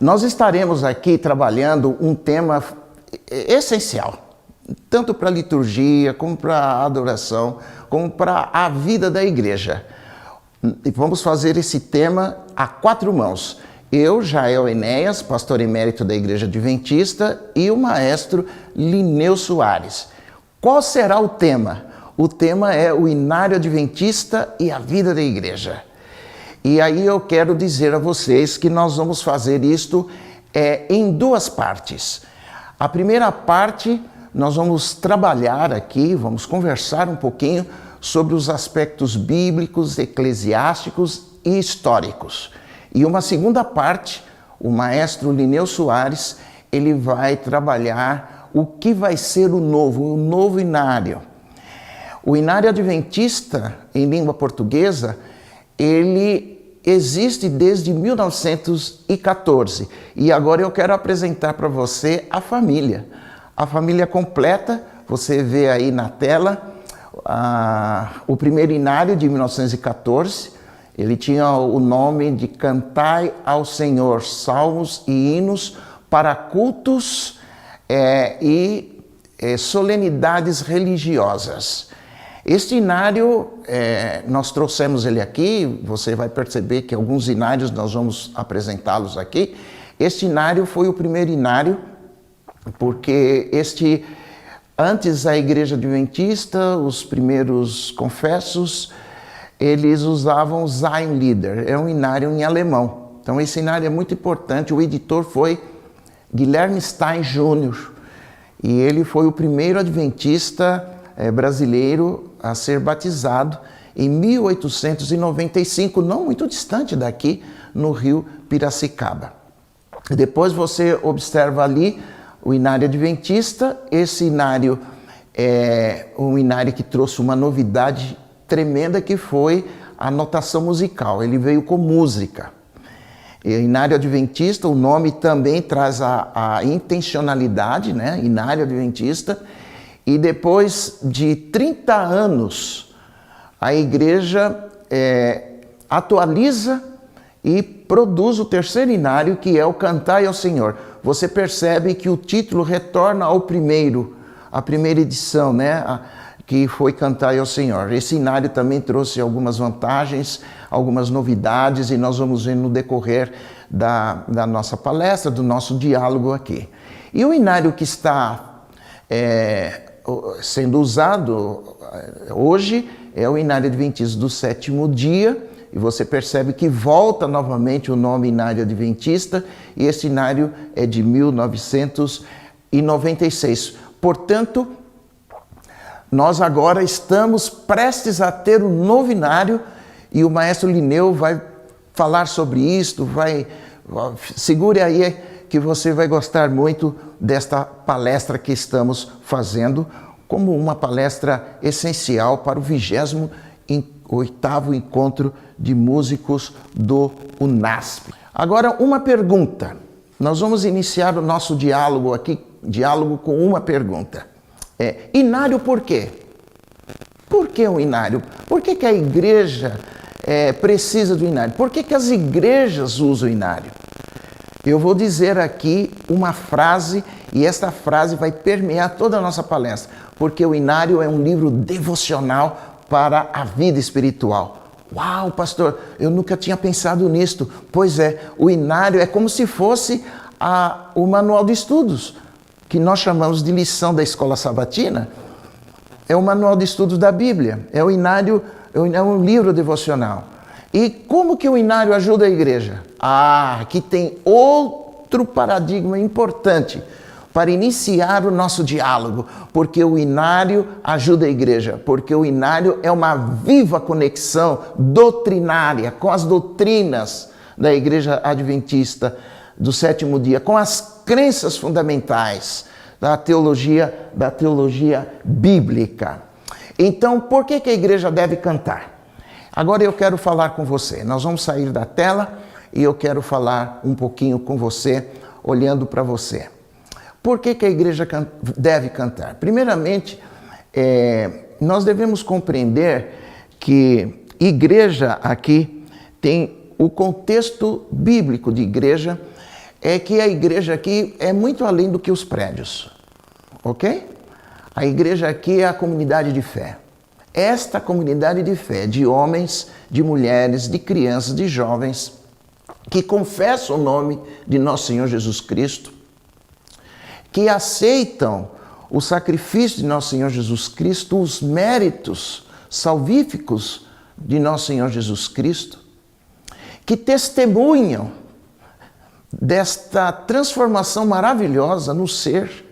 Nós estaremos aqui trabalhando um tema essencial, tanto para a liturgia, como para a adoração, como para a vida da igreja. E vamos fazer esse tema a quatro mãos. Eu, Jael Enéas, pastor emérito da Igreja Adventista, e o maestro Lineu Soares. Qual será o tema? O tema é o Inário Adventista e a vida da igreja. E aí eu quero dizer a vocês que nós vamos fazer isto em duas partes. A primeira parte, nós vamos trabalhar aqui, vamos conversar um pouquinho sobre os aspectos bíblicos, eclesiásticos e históricos. E uma segunda parte, o maestro Lineu Soares, ele vai trabalhar o que vai ser o novo inário. O inário adventista, em língua portuguesa, ele existe desde 1914. E agora eu quero apresentar para você a família completa. Você vê aí na tela o primeiro inário de 1914. Ele tinha o nome de Cantai ao Senhor, Salmos e Hinos para cultos e solenidades religiosas. Este inário, nós trouxemos ele aqui, você vai perceber que alguns inários nós vamos apresentá-los aqui. Este inário foi o primeiro inário, porque antes a Igreja Adventista, os primeiros confessos, eles usavam o Sein Lieder, é um inário em alemão. Então esse inário é muito importante, o editor foi Guilherme Stein Jr. E ele foi o primeiro adventista brasileiro a ser batizado em 1895, não muito distante daqui, no rio Piracicaba. Depois você observa ali o inário adventista. Esse inário é um inário que trouxe uma novidade tremenda, que foi a notação musical. Ele veio com música. E inário adventista, o nome também traz a intencionalidade, né? Inário adventista. E depois de 30 anos, a igreja atualiza e produz o terceiro inário, que é o Cantai ao Senhor. Você percebe que o título retorna a primeira edição, né? Que foi Cantai ao Senhor. Esse inário também trouxe algumas vantagens, algumas novidades, e nós vamos ver no decorrer da nossa palestra, do nosso diálogo aqui. E o inário que está sendo usado hoje é o Inário Adventista do Sétimo Dia, e você percebe que volta novamente o nome Inário Adventista, e esse inário é de 1996. Portanto, nós agora estamos prestes a ter um novo inário, e o maestro Lineu vai falar sobre isto. Segure aí que você vai gostar muito desta palestra que estamos fazendo, como uma palestra essencial para o 28º Encontro de Músicos do UNASP. Agora, uma pergunta. Nós vamos iniciar o nosso diálogo aqui, com uma pergunta. Inário por quê? Por que um inário? Por que a igreja precisa do inário? Por que as igrejas usam o inário? Eu vou dizer aqui uma frase, e esta frase vai permear toda a nossa palestra, porque o inário é um livro devocional para a vida espiritual. Uau, pastor, eu nunca tinha pensado nisto. Pois é, o inário é como se fosse o manual de estudos, que nós chamamos de lição da escola sabatina. É o manual de estudos da Bíblia. O inário é um livro devocional. E como que o inário ajuda a igreja? Aqui tem outro paradigma importante para iniciar o nosso diálogo, porque o inário ajuda a igreja, porque o inário é uma viva conexão doutrinária com as doutrinas da Igreja Adventista do Sétimo Dia, com as crenças fundamentais da teologia bíblica. Então, por que a igreja deve cantar? Agora eu quero falar com você. Nós vamos sair da tela e eu quero falar um pouquinho com você, olhando para você. Por que a igreja deve cantar? Primeiramente, nós devemos compreender que igreja aqui tem o contexto bíblico de igreja, é que a igreja aqui é muito além do que os prédios, ok? A igreja aqui é a comunidade de fé. Esta comunidade de fé, de homens, de mulheres, de crianças, de jovens, que confessam o nome de nosso Senhor Jesus Cristo, que aceitam o sacrifício de nosso Senhor Jesus Cristo, os méritos salvíficos de nosso Senhor Jesus Cristo, que testemunham desta transformação maravilhosa no ser.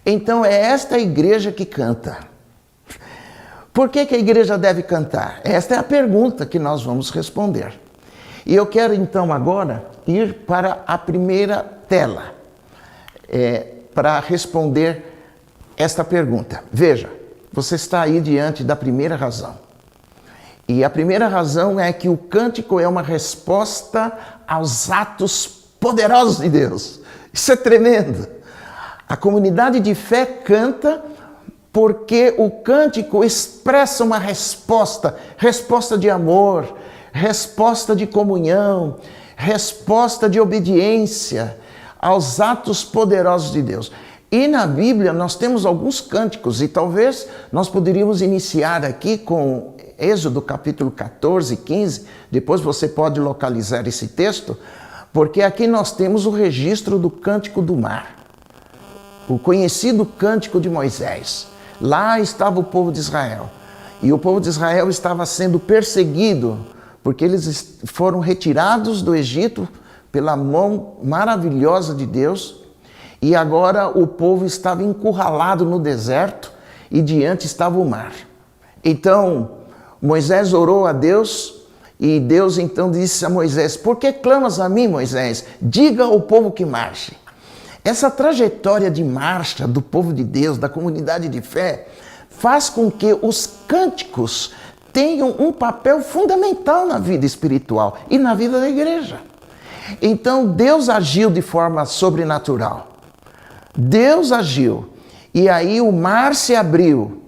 Então é esta igreja que canta. Por que a igreja deve cantar? Esta é a pergunta que nós vamos responder. E eu quero então agora ir para a primeira tela, para responder esta pergunta. Veja, você está aí diante da primeira razão. E a primeira razão é que o cântico é uma resposta aos atos poderosos de Deus. Isso é tremendo. A comunidade de fé canta porque o cântico expressa uma resposta de amor, resposta de comunhão, resposta de obediência aos atos poderosos de Deus. E na Bíblia nós temos alguns cânticos, e talvez nós poderíamos iniciar aqui com Êxodo capítulo 14, 15, depois você pode localizar esse texto, porque aqui nós temos o registro do Cântico do Mar, o conhecido Cântico de Moisés. Lá estava o povo de Israel, e o povo de Israel estava sendo perseguido, porque eles foram retirados do Egito pela mão maravilhosa de Deus, e agora o povo estava encurralado no deserto, e diante estava o mar. Então, Moisés orou a Deus, e Deus então disse a Moisés: por que clamas a mim, Moisés? Diga ao povo que marche. Essa trajetória de marcha do povo de Deus, da comunidade de fé, faz com que os cânticos tenham um papel fundamental na vida espiritual e na vida da igreja. Então Deus agiu de forma sobrenatural. Deus agiu, e aí o mar se abriu.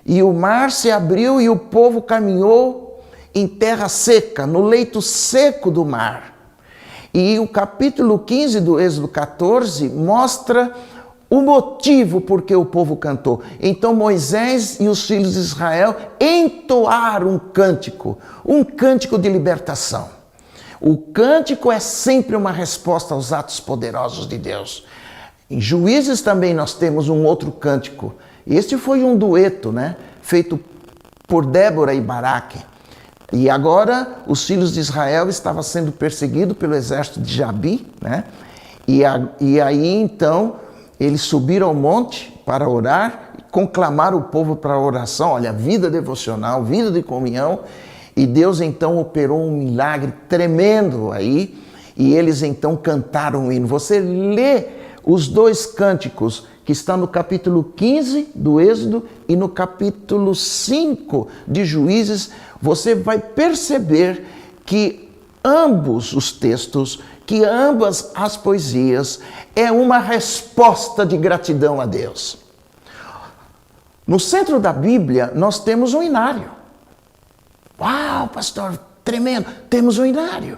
E o mar se abriu e o povo caminhou em terra seca, no leito seco do mar. E o capítulo 15 do Êxodo 14 mostra o motivo por que o povo cantou. Então Moisés e os filhos de Israel entoaram um cântico de libertação. O cântico é sempre uma resposta aos atos poderosos de Deus. Em Juízes também nós temos um outro cântico. Este foi um dueto, feito por Débora e Baraque. E agora os filhos de Israel estavam sendo perseguidos pelo exército de Jabi, E aí então eles subiram ao monte para orar, conclamaram o povo para a oração, olha, vida devocional, vida de comunhão, e Deus então operou um milagre tremendo aí, e eles então cantaram o hino. Você lê os dois cânticos que estão no capítulo 15 do Êxodo e no capítulo 5 de Juízes, você vai perceber que ambos os textos, que ambas as poesias, é uma resposta de gratidão a Deus. No centro da Bíblia, nós temos um inário. Uau, pastor, tremendo! Temos um inário.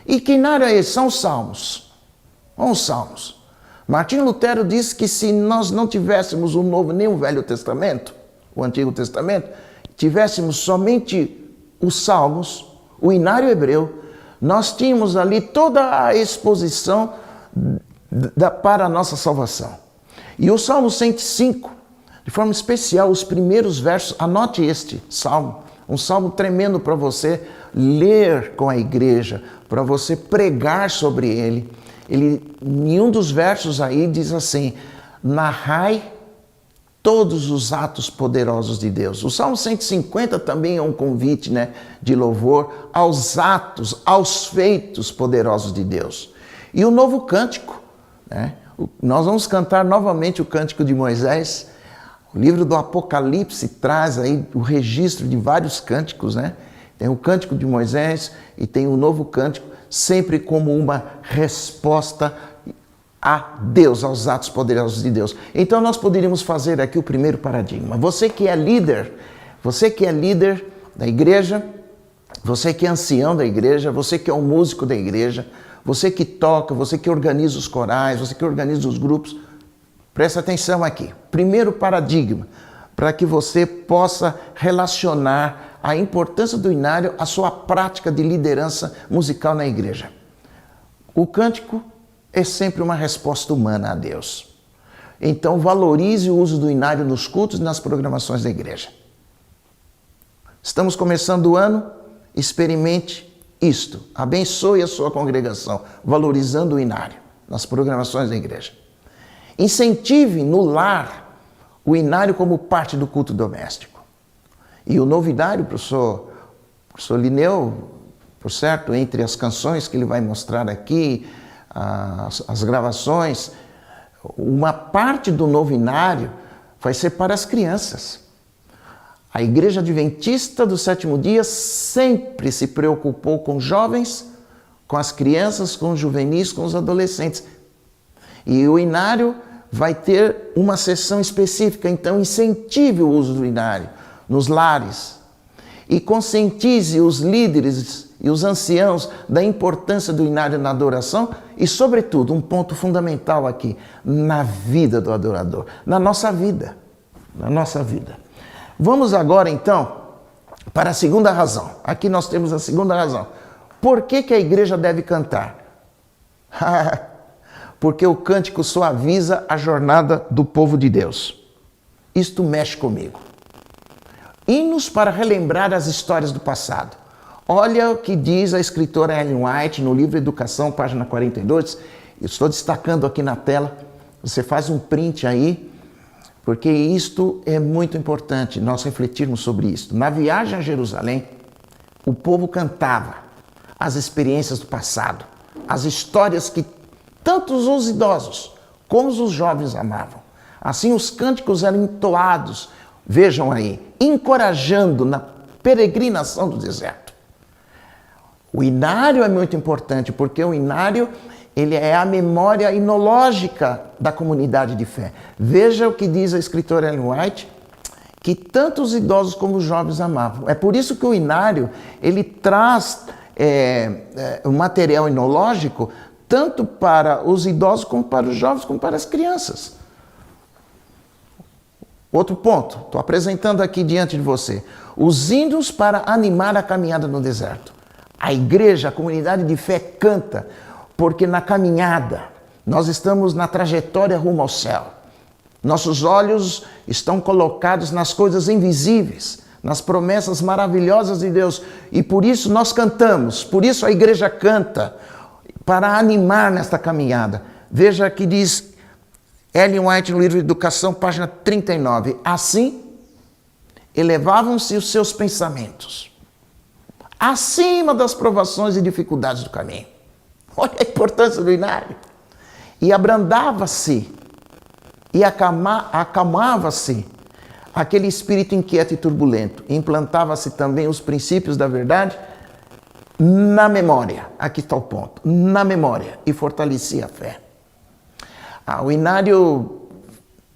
E que inário é esse? São os salmos. São os salmos. Martinho Lutero disse que se nós não tivéssemos o Novo nem o Velho Testamento, o Antigo Testamento, tivéssemos somente os salmos, o inário hebreu, nós tínhamos ali toda a exposição para a nossa salvação. E o Salmo 105, de forma especial, os primeiros versos, anote este salmo, um salmo tremendo para você ler com a igreja, para você pregar sobre ele. Em um dos versos aí diz assim: narrai todos os atos poderosos de Deus. O Salmo 150 também é um convite, de louvor aos atos, aos feitos poderosos de Deus. E o novo cântico, nós vamos cantar novamente o cântico de Moisés. O livro do Apocalipse traz aí o registro de vários cânticos, Tem o cântico de Moisés e tem o novo cântico, sempre como uma resposta a Deus, aos atos poderosos de Deus. Então nós poderíamos fazer aqui o primeiro paradigma. Você que é líder da igreja, você que é ancião da igreja, você que é um músico da igreja, você que toca, você que organiza os corais, você que organiza os grupos, presta atenção aqui. Primeiro paradigma, para que você possa relacionar a importância do inário à sua prática de liderança musical na igreja. O cântico é sempre uma resposta humana a Deus. Então valorize o uso do inário nos cultos e nas programações da igreja. Estamos começando o ano, experimente isto. Abençoe a sua congregação, valorizando o inário nas programações da igreja. Incentive no lar o inário como parte do culto doméstico. E o novidário, professor Lineu, por certo, entre as canções que ele vai mostrar aqui, as gravações, uma parte do novinário vai ser para as crianças. A Igreja Adventista do Sétimo Dia sempre se preocupou com jovens, com as crianças, com os juvenis, com os adolescentes. E o inário vai ter uma sessão específica, então incentive o uso do inário nos lares e conscientize os líderes e os anciãos da importância do inário na adoração e, sobretudo, um ponto fundamental aqui, na vida do adorador, na nossa vida, Vamos agora, então, para a segunda razão. Aqui nós temos a segunda razão. Por que a igreja deve cantar? Porque o cântico suaviza a jornada do povo de Deus. Isto mexe comigo. Hinos para relembrar as histórias do passado. Olha o que diz a escritora Ellen White no livro Educação, página 42. Eu estou destacando aqui na tela. Você faz um print aí, porque isto é muito importante, nós refletirmos sobre isto. Na viagem a Jerusalém, o povo cantava as experiências do passado, as histórias que tanto os idosos como os jovens amavam. Assim, os cânticos eram entoados, vejam aí, encorajando na peregrinação do deserto. O inário é muito importante, porque o inário ele é a memória inológica da comunidade de fé. Veja o que diz a escritora Ellen White, que tanto os idosos como os jovens amavam. É por isso que o inário ele traz um material inológico tanto para os idosos como para os jovens, como para as crianças. Outro ponto, estou apresentando aqui diante de você. Os hinos para animar a caminhada no deserto. A igreja, a comunidade de fé canta, porque na caminhada nós estamos na trajetória rumo ao céu. Nossos olhos estão colocados nas coisas invisíveis, nas promessas maravilhosas de Deus. E por isso nós cantamos, por isso a igreja canta, para animar nesta caminhada. Veja que diz Ellen White no livro Educação, página 39. Assim, elevavam-se os seus pensamentos acima das provações e dificuldades do caminho. Olha a importância do inário. E abrandava-se e acalmava-se aquele espírito inquieto e turbulento. Implantava-se também os princípios da verdade na memória. Aqui está o ponto. Na memória. E fortalecia a fé. O inário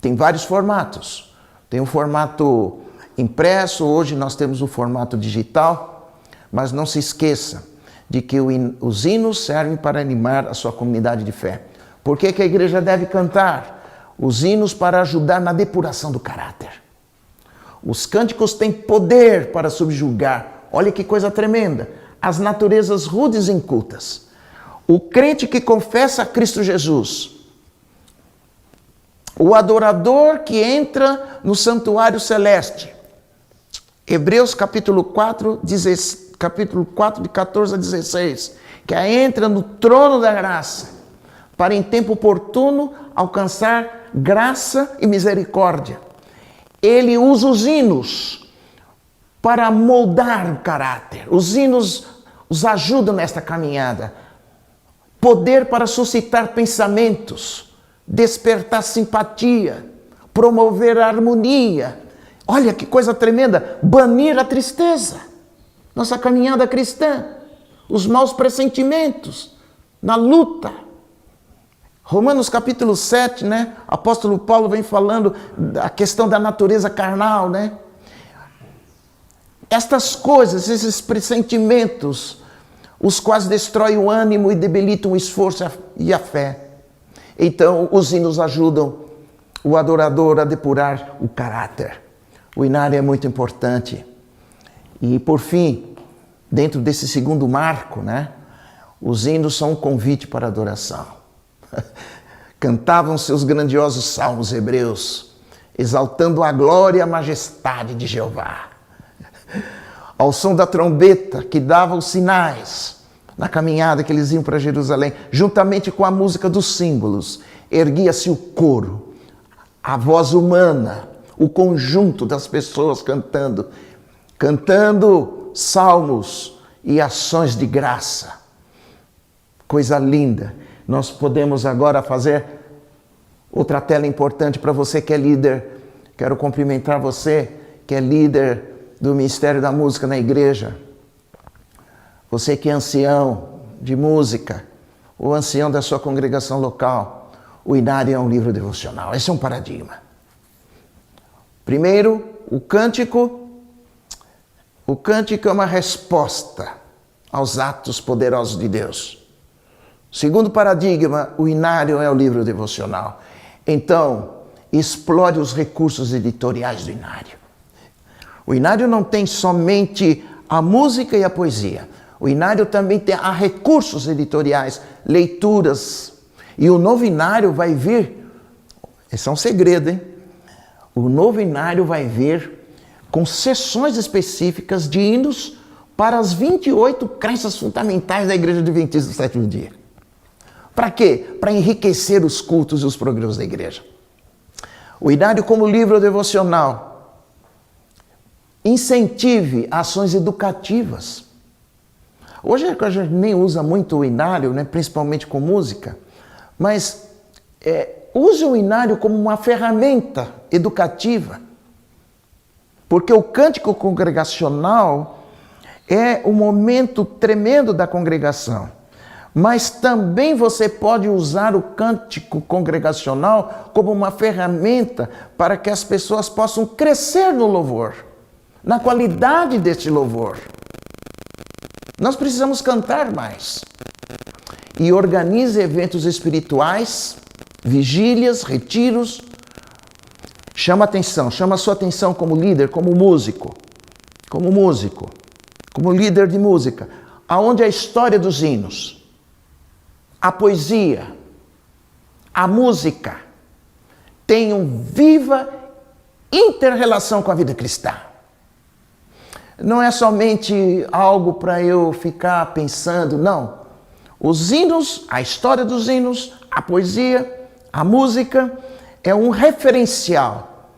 tem vários formatos. Tem o formato impresso, hoje nós temos o formato digital, mas não se esqueça de que os hinos servem para animar a sua comunidade de fé. Por que a igreja deve cantar? Os hinos para ajudar na depuração do caráter. Os cânticos têm poder para subjugar, olha que coisa tremenda, as naturezas rudes e incultas. O crente que confessa a Cristo Jesus, o adorador que entra no santuário celeste. Hebreus capítulo 4, de 14 a 16, que entra no trono da graça, para em tempo oportuno alcançar graça e misericórdia. Ele usa os hinos para moldar o caráter. Os hinos os ajudam nesta caminhada. Poder para suscitar pensamentos, despertar simpatia, promover a harmonia. Olha que coisa tremenda, banir a tristeza. Nossa caminhada cristã, os maus pressentimentos, na luta. Romanos capítulo 7, né? Apóstolo Paulo vem falando da questão da natureza carnal, né? Estas coisas, esses pressentimentos, os quais destrói o ânimo e debilitam o esforço e a fé. Então, os hinos ajudam o adorador a depurar o caráter. O inário é muito importante. E, por fim, dentro desse segundo marco, né, os hinos são um convite para a adoração. Cantavam seus grandiosos salmos hebreus, exaltando a glória e a majestade de Jeová. Ao som da trombeta que dava os sinais na caminhada que eles iam para Jerusalém, juntamente com a música dos símbolos, erguia-se o coro, a voz humana, o conjunto das pessoas cantando salmos e ações de graça. Coisa linda. Nós podemos agora fazer outra tela importante para você que é líder. Quero cumprimentar você que é líder do Ministério da Música na igreja. Você que é ancião de música, ou ancião da sua congregação local. O inário é um livro devocional. Esse é um paradigma. Primeiro, o cântico. O cântico é uma resposta aos atos poderosos de Deus. Segundo paradigma, o inário é o livro devocional. Então, explore os recursos editoriais do inário. O inário não tem somente a música e a poesia. O inário também tem recursos editoriais, leituras. E o novo inário vai vir, esse é um segredo, hein? O novo inário vai vir com sessões específicas de hinos para as 28 crenças fundamentais da Igreja Adventista do Sétimo Dia. Para quê? Para enriquecer os cultos e os programas da igreja. O inário como livro devocional incentive ações educativas. Hoje a gente nem usa muito o inário, né? Principalmente com música, mas use o inário como uma ferramenta educativa. Porque o cântico congregacional é um momento tremendo da congregação. Mas também você pode usar o cântico congregacional como uma ferramenta para que as pessoas possam crescer no louvor, na qualidade deste louvor. Nós precisamos cantar mais. E organize eventos espirituais, vigílias, retiros. Chama a sua atenção como líder, como músico, como líder de música, aonde a história dos hinos, a poesia, a música tenham viva inter-relação com a vida cristã. Não é somente algo para eu ficar pensando, não. Os hinos, a história dos hinos, a poesia, a música é um referencial,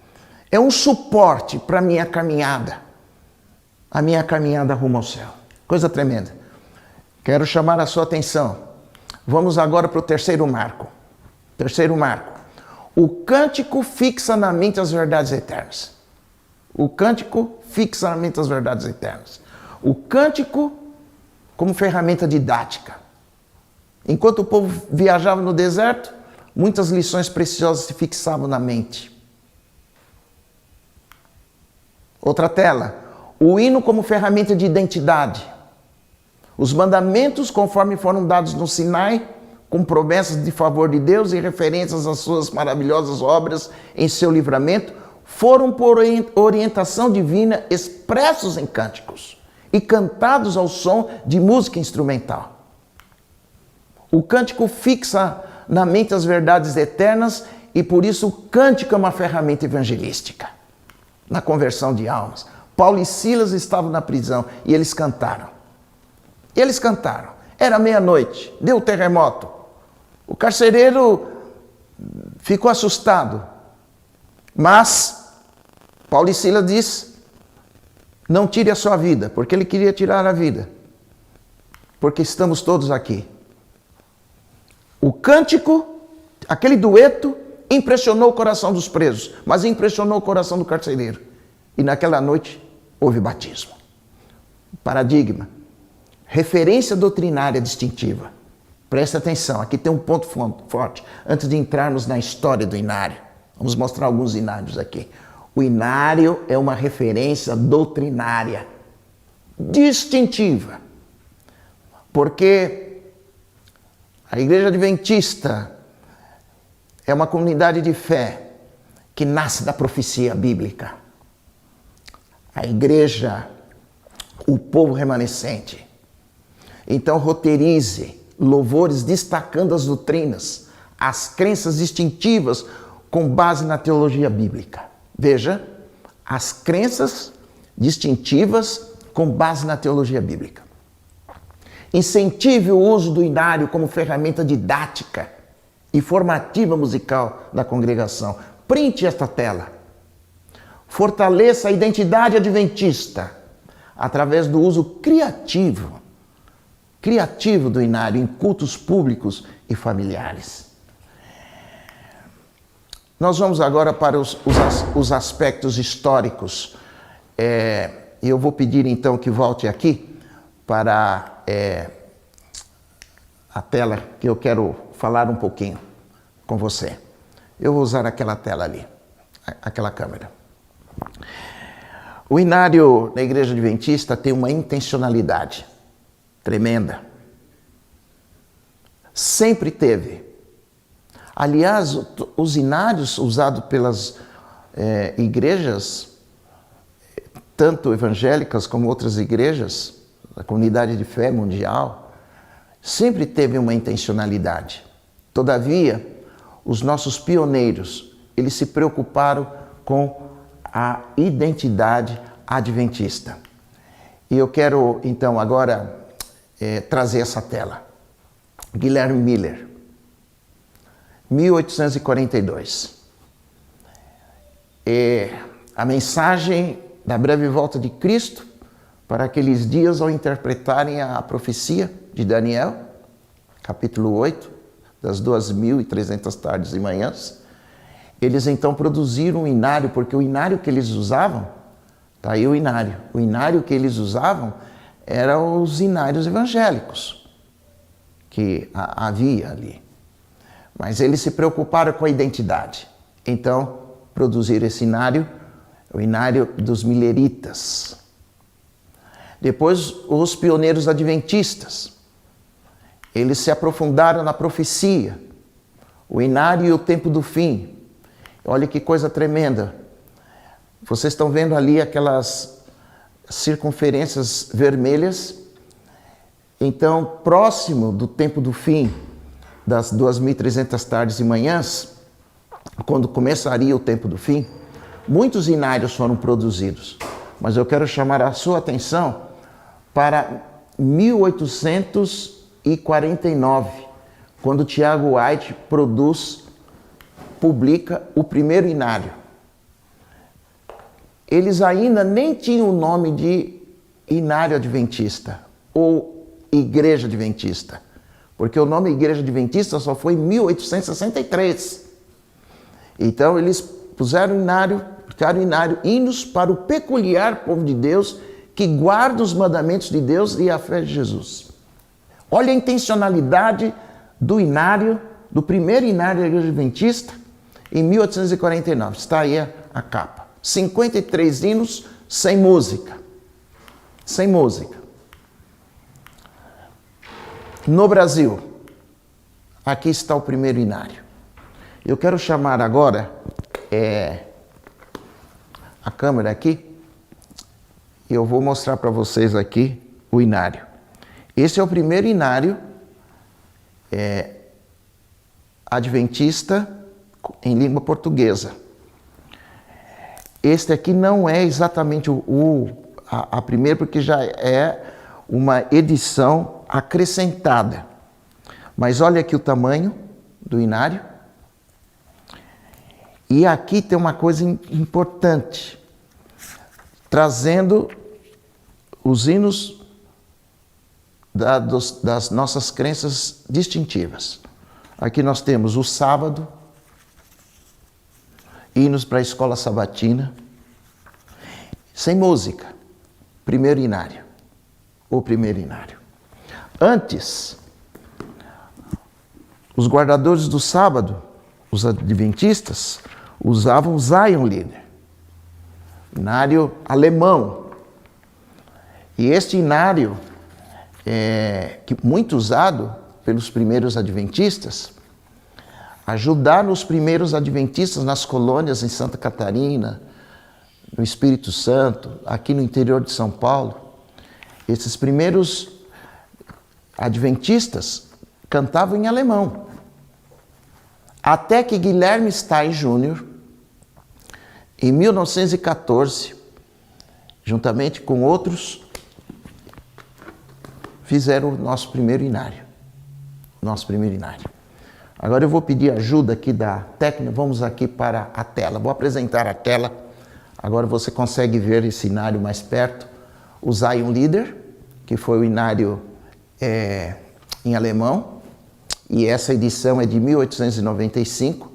é um suporte para a minha caminhada rumo ao céu. Coisa tremenda. Quero chamar a sua atenção. Vamos agora para o terceiro marco. Terceiro marco. O cântico fixa na mente as verdades eternas. O cântico fixa na mente as verdades eternas. O cântico como ferramenta didática. Enquanto o povo viajava no deserto, muitas lições preciosas se fixavam na mente. Outra tela. O hino como ferramenta de identidade. Os mandamentos, conforme foram dados no Sinai, com promessas de favor de Deus e referências às suas maravilhosas obras em seu livramento, foram por orientação divina expressos em cânticos e cantados ao som de música instrumental. O cântico fixa na mente as verdades eternas e por isso o cântico é uma ferramenta evangelística na conversão de almas. Paulo e Silas estavam na prisão e eles cantaram. Era meia-noite, deu terremoto. O carcereiro ficou assustado. Mas Paulo e Silas diz: não tire a sua vida, porque ele queria tirar a vida. Porque estamos todos aqui. O cântico, aquele dueto, impressionou o coração dos presos, mas impressionou o coração do carcereiro. E naquela noite houve batismo. Paradigma. Referência doutrinária distintiva. Presta atenção, aqui tem um ponto forte. Antes de entrarmos na história do inário, vamos mostrar alguns inários aqui. O inário é uma referência doutrinária distintiva. Porque a Igreja Adventista é uma comunidade de fé que nasce da profecia bíblica. A igreja, o povo remanescente. Então roteirize louvores destacando as doutrinas, as crenças distintivas com base na teologia bíblica. Veja, as crenças distintivas com base na teologia bíblica. Incentive o uso do inário como ferramenta didática e formativa musical da congregação. Printe esta tela. Fortaleça a identidade adventista através do uso criativo do inário em cultos públicos e familiares. Nós vamos agora para os aspectos históricos. Eu vou pedir então que volte aqui para a tela que eu quero falar um pouquinho com você. Eu vou usar aquela tela ali, aquela câmera. O inário na Igreja Adventista tem uma intencionalidade tremenda. Sempre teve. Aliás, os inários usados pelas igrejas, tanto evangélicas como outras igrejas, a comunidade de fé mundial, sempre teve uma intencionalidade. Todavia, os nossos pioneiros, eles se preocuparam com a identidade adventista. E eu quero, então, agora trazer essa tela. Guilherme Miller, 1842. A mensagem da breve volta de Cristo para aqueles dias ao interpretarem a profecia de Daniel, capítulo 8, das 2.300 tardes e manhãs. Eles então produziram um inário, porque o inário que eles usavam, tá aí o inário que eles usavam eram os inários evangélicos que havia ali. Mas eles se preocuparam com a identidade. Então, produziram esse inário, o inário dos milleritas. Depois, os pioneiros adventistas. Eles se aprofundaram na profecia, o inário e o tempo do fim. Olha que coisa tremenda. Vocês estão vendo ali aquelas circunferências vermelhas. Então, próximo do tempo do fim, das 2.300 tardes e manhãs, quando começaria o tempo do fim, muitos inários foram produzidos. Mas eu quero chamar a sua atenção para 1849, quando Tiago White publica o primeiro inário. Eles ainda nem tinham o nome de inário adventista ou igreja adventista, porque o nome igreja adventista só foi em 1863. Então eles puseram inário, hinos para o peculiar povo de Deus que guarda os mandamentos de Deus e a fé de Jesus. Olha a intencionalidade do inário, do primeiro inário da Igreja Adventista, em 1849. Está aí a capa. 53 hinos sem música. Sem música. No Brasil, aqui está o primeiro inário. Eu quero chamar agora a câmera aqui. E eu vou mostrar para vocês aqui o inário. Esse é o primeiro inário adventista em língua portuguesa. Este aqui não é exatamente a primeira, porque já é uma edição acrescentada. Mas olha aqui o tamanho do inário. E aqui tem uma coisa importante, trazendo os hinos das nossas crenças distintivas. Aqui nós temos o sábado, hinos para a escola sabatina, sem música, primeiro inário, o primeiro inário. Antes, os guardadores do sábado, os adventistas, usavam Zionlieder, inário alemão. E este inário muito usado pelos primeiros adventistas, ajudar os primeiros adventistas nas colônias em Santa Catarina, no Espírito Santo, aqui no interior de São Paulo. Esses primeiros adventistas cantavam em alemão. Até que Guilherme Stein Jr., em 1914, juntamente com outros, fizeram o nosso primeiro inário. Agora eu vou pedir ajuda aqui da técnica. Vamos aqui para a tela. Vou apresentar a tela. Agora você consegue ver esse inário mais perto. O Zion Lieder, que foi o inário em alemão. E essa edição é de 1895.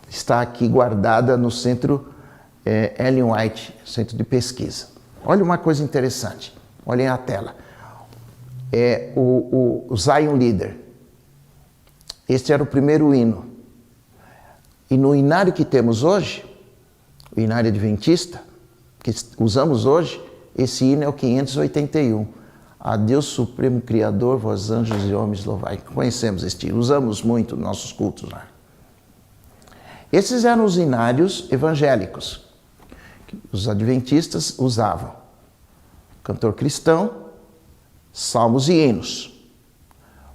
Está aqui guardada no Centro Ellen White, Centro de Pesquisa. Olha uma coisa interessante. Olhem a tela. O Zion Lieder. Este era o primeiro hino. E no inário que temos hoje, o inário adventista, que usamos hoje, esse hino é o 581. A Deus Supremo Criador, vós anjos e homens louvai. Conhecemos este hino, usamos muito nos nossos cultos lá. Esses eram os inários evangélicos que os adventistas usavam. Cantor cristão, salmos e hinos.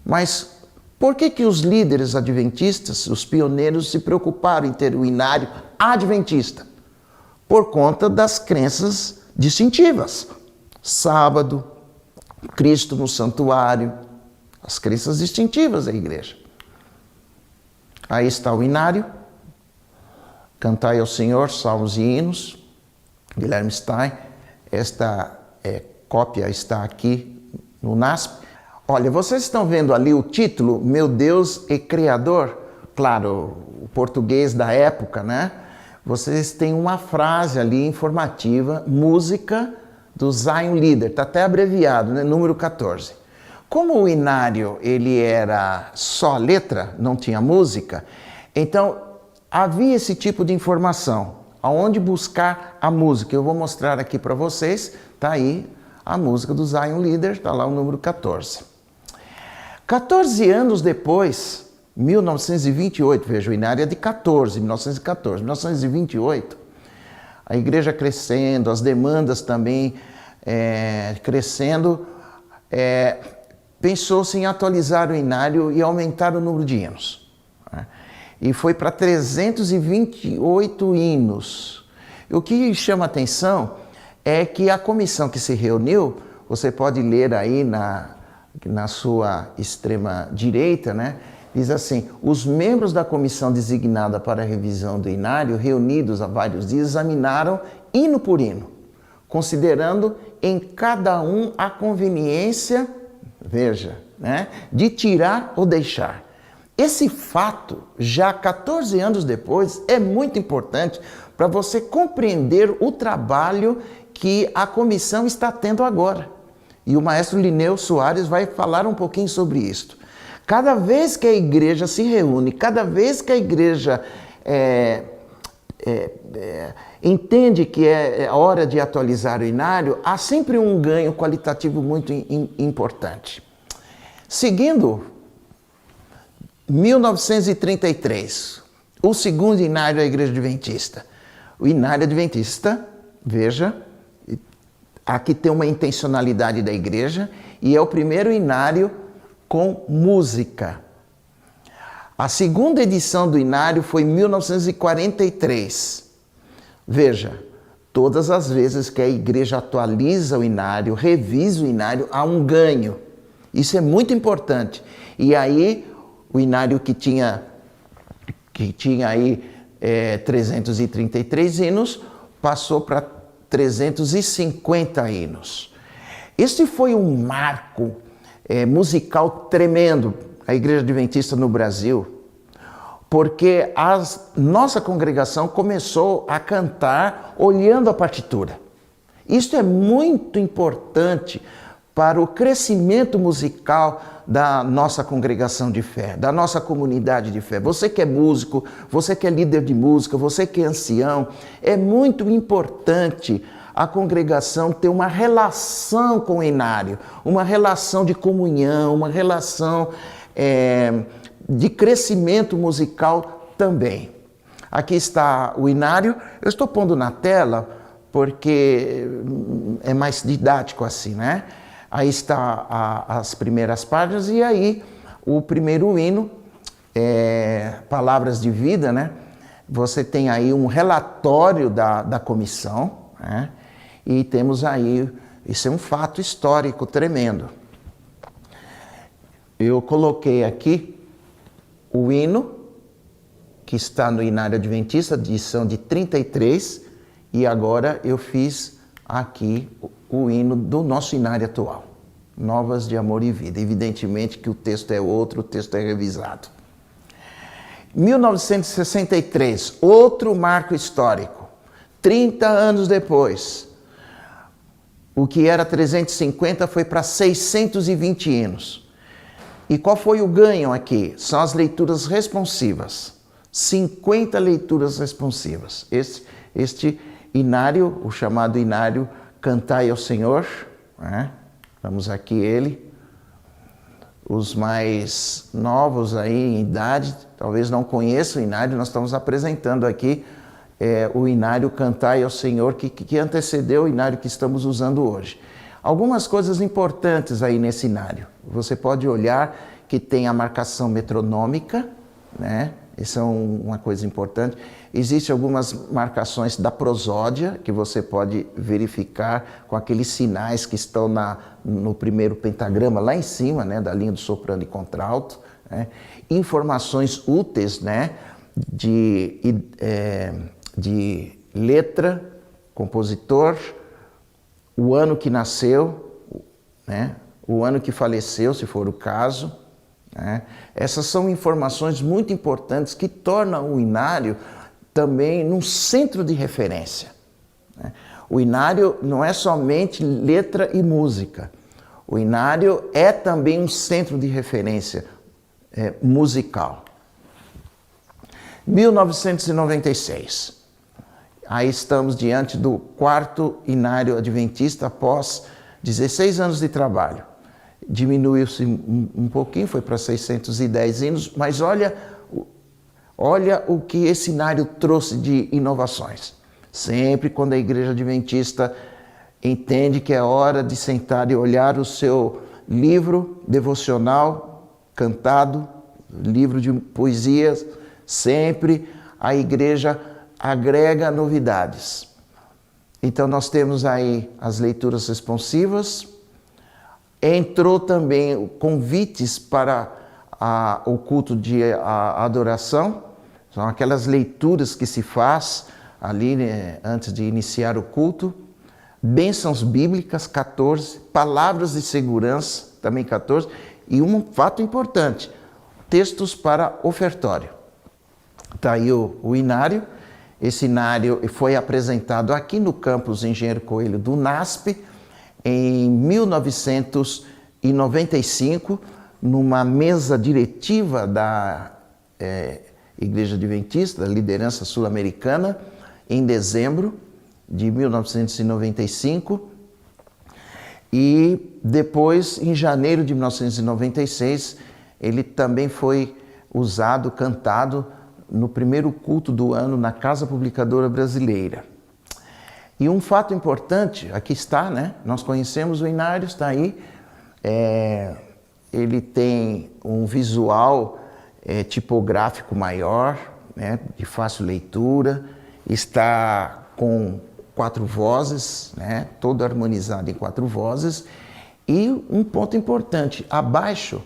Mas por que os líderes adventistas, os pioneiros, se preocuparam em ter o inário adventista? Por conta das crenças distintivas. Sábado, Cristo no santuário, as crenças distintivas da igreja. Aí está o inário. Cantai ao Senhor, salmos e hinos. Guilherme Stein. Esta cópia está aqui no NASP. Olha, vocês estão vendo ali o título, Meu Deus é Criador? Claro, o português da época, né? Vocês têm uma frase ali informativa, música do Zion Lieder, está até abreviado, né? Número 14. Como o inário ele era só letra, não tinha música, então havia esse tipo de informação. Aonde buscar a música? Eu vou mostrar aqui para vocês, tá aí a música do Zion Lieder, está lá o número 14. 14 anos depois, 1928, veja, o inário é de 1914, 1928, a igreja crescendo, as demandas também crescendo, pensou-se em atualizar o inário e aumentar o número de hinos. E foi para 328 hinos. O que chama atenção é que a comissão que se reuniu, você pode ler aí na sua extrema direita, né? Diz assim: os membros da comissão designada para a revisão do inário, reunidos há vários dias, examinaram hino por hino, considerando em cada um a conveniência, veja, né, de tirar ou deixar. Esse fato, já 14 anos depois, é muito importante para você compreender o trabalho que a comissão está tendo agora. E o maestro Lineu Soares vai falar um pouquinho sobre isso. Cada vez que a igreja se reúne, cada vez que a igreja entende que é hora de atualizar o inário, há sempre um ganho qualitativo muito importante. Seguindo, 1933, o segundo inário da Igreja Adventista. O inário adventista, veja, aqui tem uma intencionalidade da igreja e é o primeiro inário com música. A segunda edição do inário foi em 1943. Veja, todas as vezes que a igreja atualiza o inário, revisa o inário, há um ganho. Isso é muito importante. E aí, o inário que tinha aí 333 hinos, passou para 350 hinos. Este foi um marco musical tremendo, a Igreja Adventista no Brasil, porque a nossa congregação começou a cantar olhando a partitura. Isso é muito importante para o crescimento musical da nossa congregação de fé, da nossa comunidade de fé. Você que é músico, você que é líder de música, você que é ancião, é muito importante a congregação ter uma relação com o inário, uma relação de comunhão, uma relação de crescimento musical também. Aqui está o inário, eu estou pondo na tela porque é mais didático assim, né? Aí está as primeiras páginas e aí o primeiro hino, Palavras de Vida, né? Você tem aí um relatório da comissão, né? E temos aí, isso é um fato histórico tremendo. Eu coloquei aqui o hino, que está no Inário Adventista, edição de 33, e agora eu fiz aqui o hino do nosso inário atual, Novas de Amor e Vida. Evidentemente que o texto é outro, o texto é revisado. 1963, outro marco histórico. 30 anos depois, o que era 350 foi para 620 hinos. E qual foi o ganho aqui? São as leituras responsivas. 50 leituras responsivas. Este inário, o chamado inário Cantai ao Senhor, né? Vamos aqui ele. Os mais novos aí em idade, talvez não conheçam o inário, nós estamos apresentando aqui o inário Cantai ao Senhor, que antecedeu o inário que estamos usando hoje. Algumas coisas importantes aí nesse inário. Você pode olhar que tem a marcação metronômica, né? Isso é uma coisa importante. Existem algumas marcações da prosódia que você pode verificar com aqueles sinais que estão no primeiro pentagrama lá em cima, né, da linha do soprano e contralto, né? Informações úteis, né, de letra, compositor, o ano que nasceu, né, o ano que faleceu, se for o caso, né? Essas são informações muito importantes que tornam o inário também num centro de referência, né? O inário não é somente letra e música. O inário é também um centro de referência musical. 1996. Aí estamos diante do quarto inário adventista após 16 anos de trabalho. Diminuiu-se um pouquinho, foi para 610 hinos, mas olha o que esse inário trouxe de inovações. Sempre quando a Igreja Adventista entende que é hora de sentar e olhar o seu livro devocional cantado, livro de poesias, sempre a Igreja agrega novidades. Então nós temos aí as leituras responsivas. Entrou também convites para o culto de adoração. São aquelas leituras que se faz ali, né, antes de iniciar o culto. Bênçãos bíblicas, 14. Palavras de segurança, também 14. E um fato importante, textos para ofertório. Está aí o inário. Esse inário foi apresentado aqui no campus Engenheiro Coelho do NASP, em 1995, numa mesa diretiva da Igreja Adventista, da liderança sul-americana, em dezembro de 1995. E depois, em janeiro de 1996, ele também foi usado, cantado, no primeiro culto do ano na Casa Publicadora Brasileira. E um fato importante, aqui está, né? Nós conhecemos o inário, está aí. Ele tem um visual tipográfico maior, né? De fácil leitura. Está com 4 vozes, né? Todo harmonizado em 4 vozes. E um ponto importante, abaixo,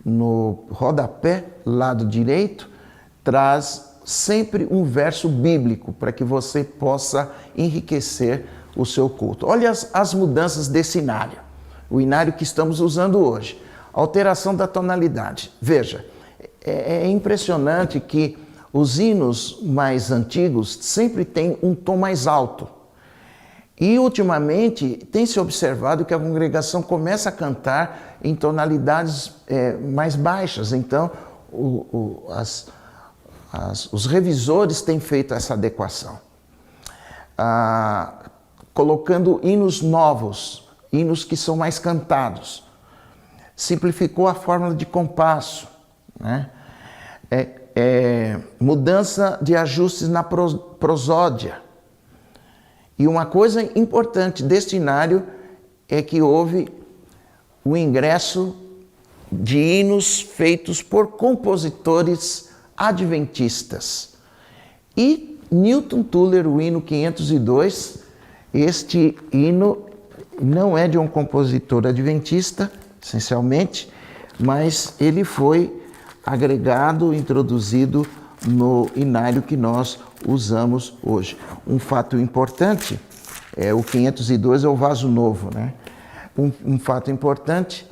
no rodapé, lado direito, traz sempre um verso bíblico para que você possa enriquecer o seu culto. Olha as mudanças desse inário, o inário que estamos usando hoje. Alteração da tonalidade. Veja, é impressionante que os hinos mais antigos sempre têm um tom mais alto. E ultimamente tem se observado que a congregação começa a cantar em tonalidades mais baixas. Então, os revisores têm feito essa adequação. colocando hinos novos, hinos que são mais cantados. Simplificou a fórmula de compasso, né? Mudança de ajustes na prosódia. E uma coisa importante deste inário é que houve o ingresso de hinos feitos por compositores adventistas. E Newton Tuller, o hino 502, este hino não é de um compositor adventista, essencialmente, mas ele foi agregado, introduzido no inário que nós usamos hoje. Um fato importante, o 502 é o vaso novo, né? Um fato importante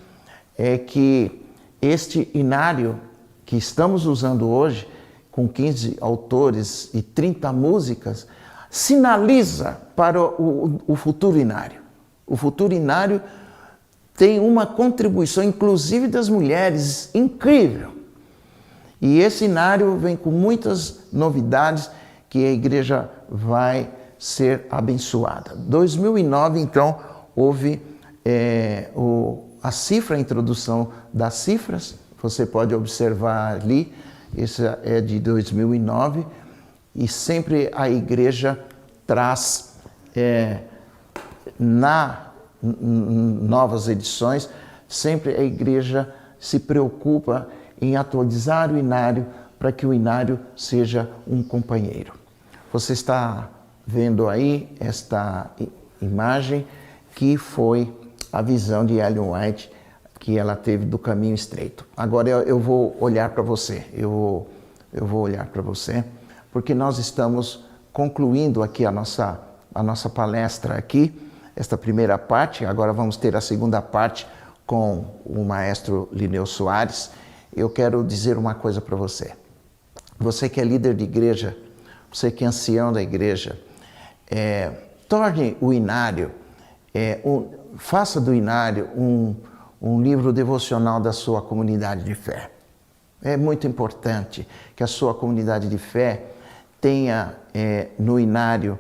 é que este inário que estamos usando hoje, com 15 autores e 30 músicas, sinaliza para o futuro inário. O futuro inário tem uma contribuição, inclusive das mulheres, incrível. E esse inário vem com muitas novidades que a igreja vai ser abençoada. 2009, então, houve a cifra, a introdução das cifras. Você pode observar ali, essa é de 2009, e sempre a igreja traz novas edições, sempre a igreja se preocupa em atualizar o inário para que o inário seja um companheiro. Você está vendo aí esta imagem que foi a visão de Ellen White que ela teve do caminho estreito. Agora eu vou olhar para você, eu vou olhar para você, porque nós estamos concluindo aqui a nossa palestra aqui, esta primeira parte. Agora vamos ter a segunda parte com o maestro Lineu Soares. Eu quero dizer uma coisa para você. Você que é líder de igreja, você que é ancião da igreja, torne o inário, faça do inário um livro devocional da sua comunidade de fé. É muito importante que a sua comunidade de fé tenha no inário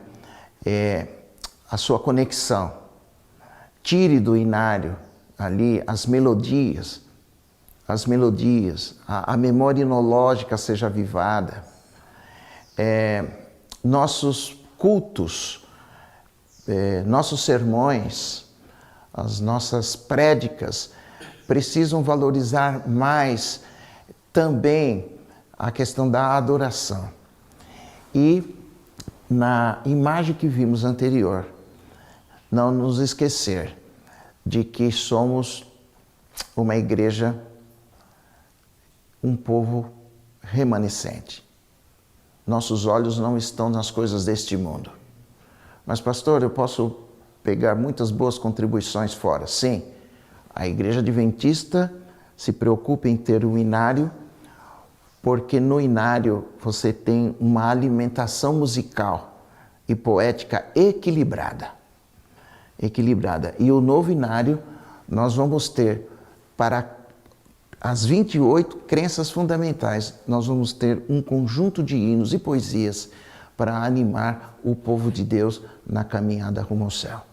a sua conexão. Tire do inário ali as melodias, a memória inológica seja avivada. Nossos cultos, nossos sermões, as nossas prédicas precisam valorizar mais também a questão da adoração. E na imagem que vimos anterior, não nos esquecer de que somos uma igreja, um povo remanescente. Nossos olhos não estão nas coisas deste mundo. Mas, pastor, eu posso pegar muitas boas contribuições fora. Sim, a igreja adventista se preocupa em ter um inário, porque no inário você tem uma alimentação musical e poética equilibrada. E o novo inário nós vamos ter para as 28 crenças fundamentais, nós vamos ter um conjunto de hinos e poesias para animar o povo de Deus na caminhada rumo ao céu.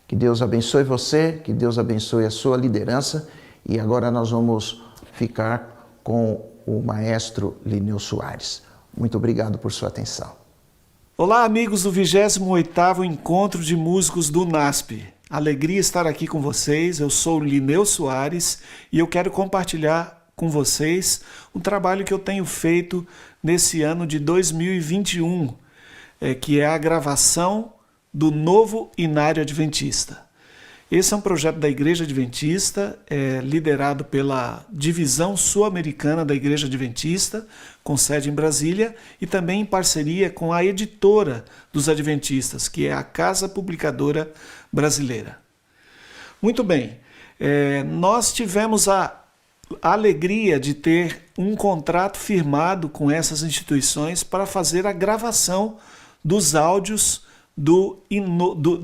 Que Deus abençoe você, que Deus abençoe a sua liderança, e agora nós vamos ficar com o maestro Lineu Soares. Muito obrigado por sua atenção. Olá, amigos do 28º Encontro de Músicos do NASP. Alegria estar aqui com vocês. Eu sou Lineu Soares e eu quero compartilhar com vocês um trabalho que eu tenho feito nesse ano de 2021, que é a gravação do novo Inário Adventista. Esse é um projeto da Igreja Adventista, liderado pela Divisão Sul-Americana da Igreja Adventista, com sede em Brasília, e também em parceria com a editora dos Adventistas, que é a Casa Publicadora Brasileira. Muito bem, nós tivemos a alegria de ter um contrato firmado com essas instituições para fazer a gravação dos áudios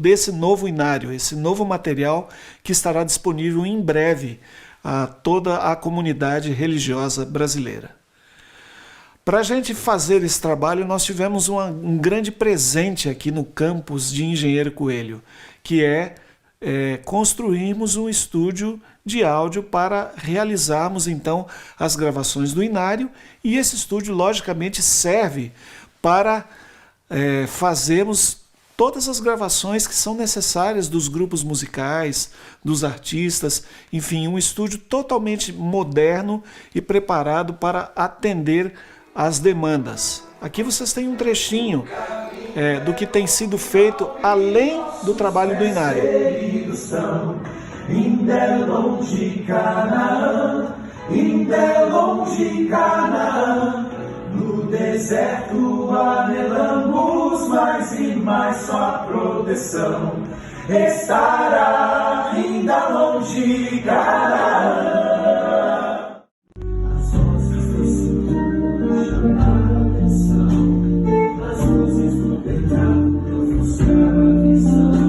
desse novo inário, esse novo material que estará disponível em breve a toda a comunidade religiosa brasileira. Para a gente fazer esse trabalho, nós tivemos um grande presente aqui no campus de Engenheiro Coelho, que é construirmos um estúdio de áudio para realizarmos então as gravações do Inário, e esse estúdio logicamente serve para fazermos todas as gravações que são necessárias dos grupos musicais, dos artistas, enfim, um estúdio totalmente moderno e preparado para atender às demandas. Aqui vocês têm um trechinho do que tem sido feito além do trabalho do Inário. Ainda é longe Canaã, ainda é longe Canaã. No deserto anelamos mais e mais sua proteção. Estará ainda longe Canaã. As vozes do Senhor chamaram a atenção, as luzes do pecado Deus buscar a visão.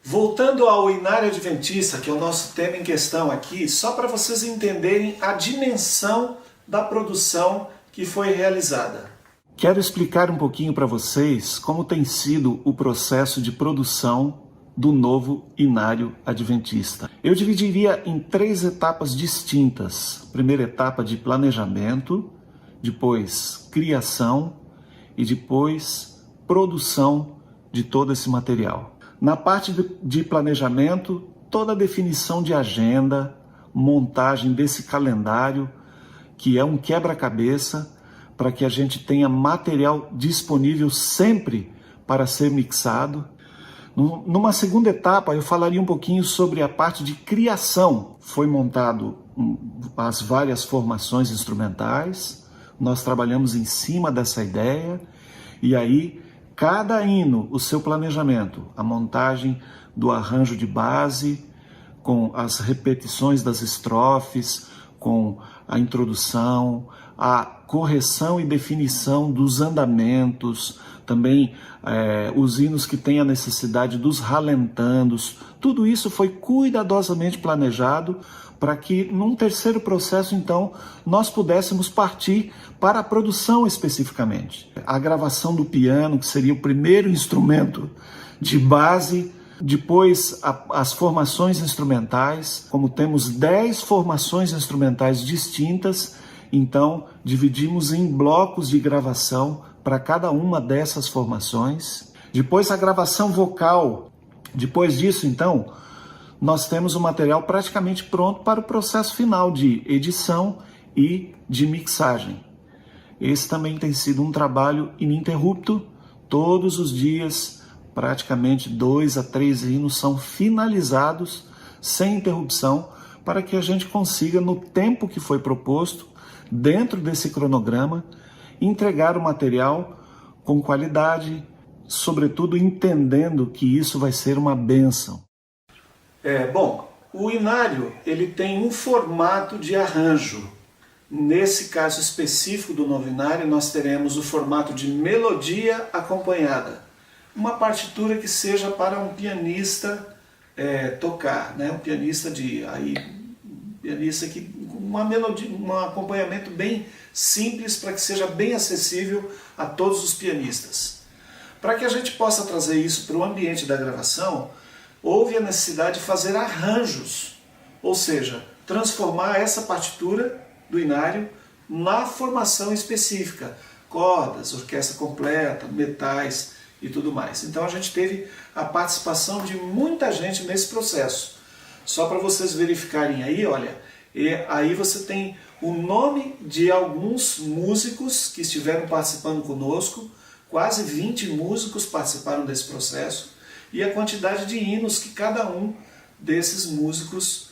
Voltando ao Inário Adventista, que é o nosso tema em questão aqui, só para vocês entenderem a dimensão da produção que foi realizada. Quero explicar um pouquinho para vocês como tem sido o processo de produção do novo Inário Adventista. Eu dividiria em 3 etapas distintas. Primeira etapa de planejamento, depois criação e depois produção de todo esse material. Na parte de planejamento, toda a definição de agenda, montagem desse calendário, que é um quebra-cabeça para que a gente tenha material disponível sempre para ser mixado. Numa segunda etapa, eu falaria um pouquinho sobre a parte de criação. Foi montado as várias formações instrumentais, nós trabalhamos em cima dessa ideia, e aí cada hino, o seu planejamento, a montagem do arranjo de base, com as repetições das estrofes, com a introdução, a correção e definição dos andamentos, também os hinos que têm a necessidade dos ralentandos, tudo isso foi cuidadosamente planejado para que num terceiro processo, então, nós pudéssemos partir para a produção especificamente. A gravação do piano, que seria o primeiro instrumento de base, depois as formações instrumentais, como temos 10 formações instrumentais distintas, então dividimos em blocos de gravação para cada uma dessas formações. Depois a gravação vocal. Depois disso, então, nós temos o material praticamente pronto para o processo final de edição e de mixagem. Esse também tem sido um trabalho ininterrupto. Todos os dias, praticamente 2 a 3 hinos são finalizados sem interrupção para que a gente consiga, no tempo que foi proposto, dentro desse cronograma, entregar o material com qualidade, sobretudo entendendo que isso vai ser uma bênção. Bom, o Inário ele tem um formato de arranjo. Nesse caso específico do novo Inário, nós teremos o formato de melodia acompanhada. Uma partitura que seja para um pianista tocar, né? Um pianista uma melodia, um acompanhamento bem simples para que seja bem acessível a todos os pianistas. Para que a gente possa trazer isso para o ambiente da gravação, houve a necessidade de fazer arranjos, ou seja, transformar essa partitura do Inário na formação específica, cordas, orquestra completa, metais e tudo mais. Então a gente teve a participação de muita gente nesse processo. Só para vocês verificarem aí, olha, aí você tem o nome de alguns músicos que estiveram participando conosco, quase 20 músicos participaram desse processo, e a quantidade de hinos que cada um desses músicos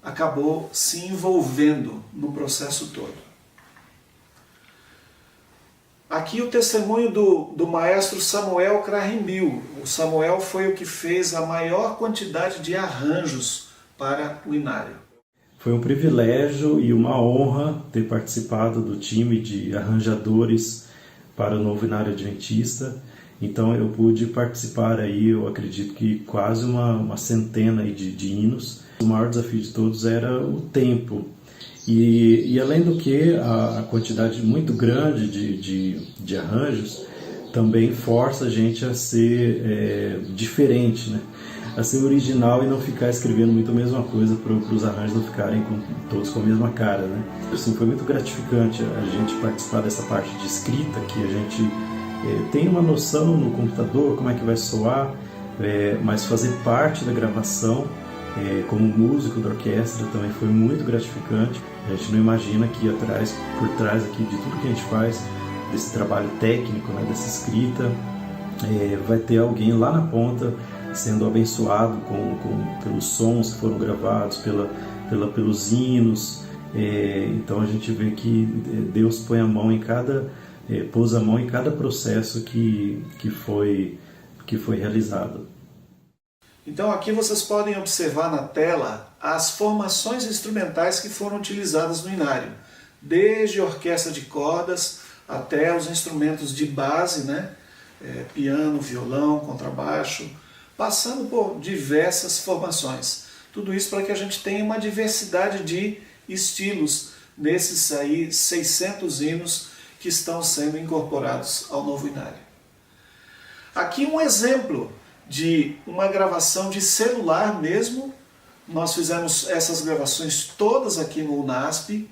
acabou se envolvendo no processo todo. Aqui o testemunho do maestro Samuel Krahenbill. O Samuel foi o que fez a maior quantidade de arranjos para o Inário. Foi um privilégio e uma honra ter participado do time de arranjadores para o novo Inário Adventista. Então eu pude participar aí, eu acredito que quase uma centena aí de hinos. O maior desafio de todos era o tempo. E além do que, a quantidade muito grande de arranjos também força a gente a ser diferente, né? A ser original e não ficar escrevendo muito a mesma coisa para os arranjos não ficarem todos com a mesma cara, né? Assim, foi muito gratificante a gente participar dessa parte de escrita, que a gente tem uma noção no computador como é que vai soar, mas fazer parte da gravação como músico da orquestra também foi muito gratificante. A gente não imagina que por trás aqui de tudo que a gente faz, desse trabalho técnico, né, dessa escrita, vai ter alguém lá na ponta sendo abençoado pelos sons que foram gravados, pelos hinos. Então a gente vê que Deus pôs a mão em cada processo que foi realizado. Então aqui vocês podem observar na tela as formações instrumentais que foram utilizadas no Inário, desde orquestra de cordas até os instrumentos de base, né? Piano, violão, contrabaixo, passando por diversas formações. Tudo isso para que a gente tenha uma diversidade de estilos nesses aí 600 hinos que estão sendo incorporados ao novo Inário. Aqui um exemplo de uma gravação de celular mesmo. Nós fizemos essas gravações todas aqui no UNASP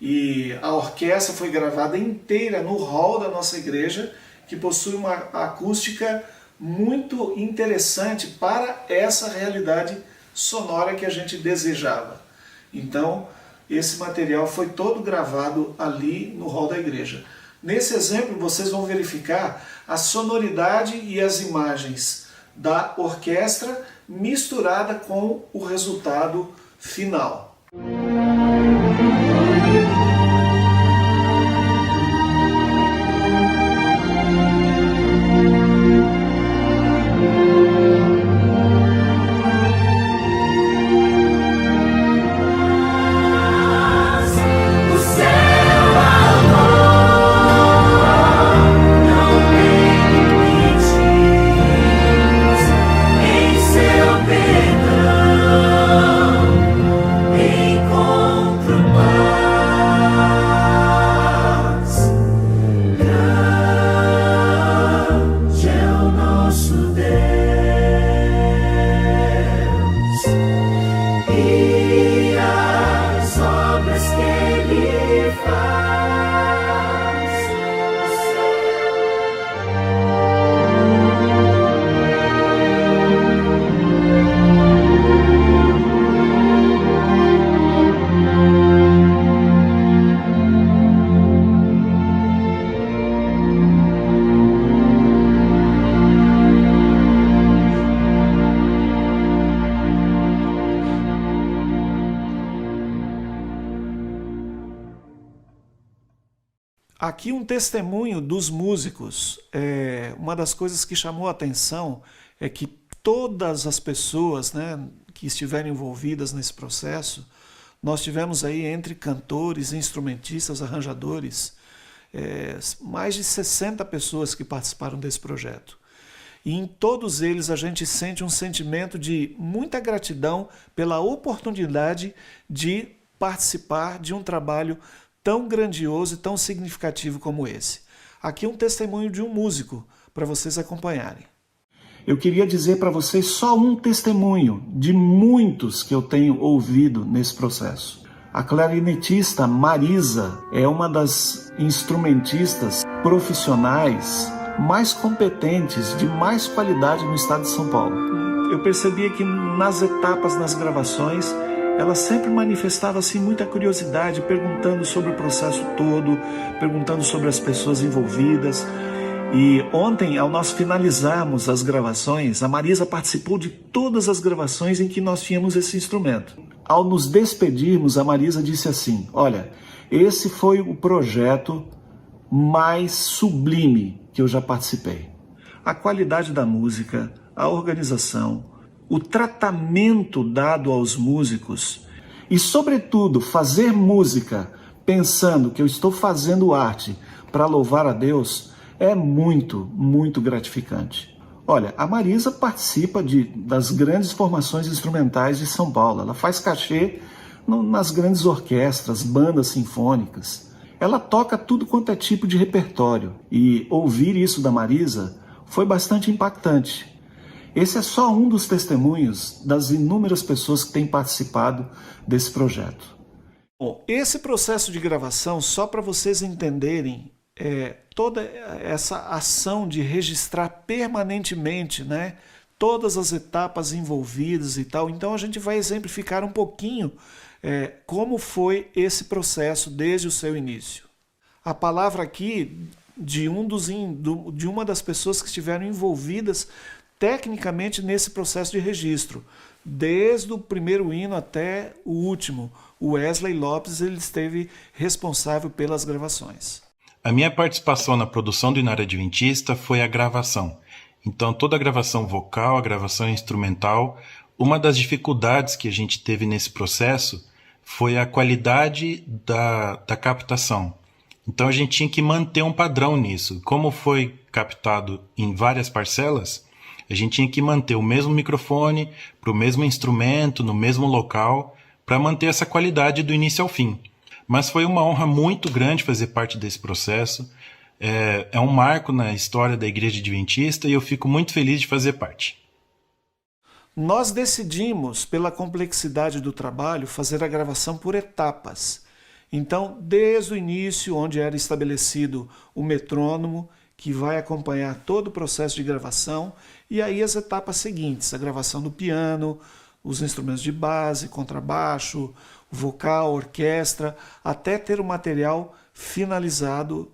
e a orquestra foi gravada inteira no hall da nossa igreja, que possui uma acústica muito interessante para essa realidade sonora que a gente desejava. Então, esse material foi todo gravado ali no hall da igreja. Nesse exemplo, vocês vão verificar a sonoridade e as imagens da orquestra misturada com o resultado final. Aqui um testemunho dos músicos. Uma das coisas que chamou a atenção é que todas as pessoas, né, que estiveram envolvidas nesse processo, nós tivemos aí entre cantores, instrumentistas, arranjadores, mais de 60 pessoas que participaram desse projeto. E em todos eles a gente sente um sentimento de muita gratidão pela oportunidade de participar de um trabalho tão grandioso e tão significativo como esse. Aqui um testemunho de um músico, para vocês acompanharem. Eu queria dizer para vocês só um testemunho de muitos que eu tenho ouvido nesse processo. A clarinetista Marisa é uma das instrumentistas profissionais mais competentes, de mais qualidade no estado de São Paulo. Eu percebia que nas etapas, nas gravações, ela sempre manifestava assim muita curiosidade, perguntando sobre o processo todo, perguntando sobre as pessoas envolvidas. E ontem, ao nós finalizarmos as gravações, a Marisa participou de todas as gravações em que nós tínhamos esse instrumento. Ao nos despedirmos, a Marisa disse assim: olha, esse foi o projeto mais sublime que eu já participei. A qualidade da música, a organização, o tratamento dado aos músicos e, sobretudo, fazer música pensando que eu estou fazendo arte para louvar a Deus é muito, muito gratificante. Olha, a Marisa participa das grandes formações instrumentais de São Paulo. Ela faz cachê nas grandes orquestras, bandas sinfônicas. Ela toca tudo quanto é tipo de repertório. E ouvir isso da Marisa foi bastante impactante. Esse é só um dos testemunhos das inúmeras pessoas que têm participado desse projeto. Bom, esse processo de gravação, só para vocês entenderem, toda essa ação de registrar permanentemente, né, todas as etapas envolvidas e tal. Então a gente vai exemplificar um pouquinho como foi esse processo desde o seu início. A palavra aqui de uma das pessoas que estiveram envolvidas tecnicamente nesse processo de registro, desde o primeiro hino até o último. O Wesley Lopes, ele esteve responsável pelas gravações. A minha participação na produção do Inário Adventista foi a gravação. Então, toda a gravação vocal, a gravação instrumental, uma das dificuldades que a gente teve nesse processo foi a qualidade da captação. Então, a gente tinha que manter um padrão nisso. Como foi captado em várias parcelas, a gente tinha que manter o mesmo microfone, para o mesmo instrumento, no mesmo local, para manter essa qualidade do início ao fim. Mas foi uma honra muito grande fazer parte desse processo. É um marco na história da Igreja Adventista e eu fico muito feliz de fazer parte. Nós decidimos, pela complexidade do trabalho, fazer a gravação por etapas. Então, desde o início, onde era estabelecido o metrônomo, que vai acompanhar todo o processo de gravação, e aí as etapas seguintes, a gravação do piano, os instrumentos de base, contrabaixo, vocal, orquestra, até ter o material finalizado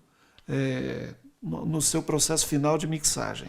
no seu processo final de mixagem.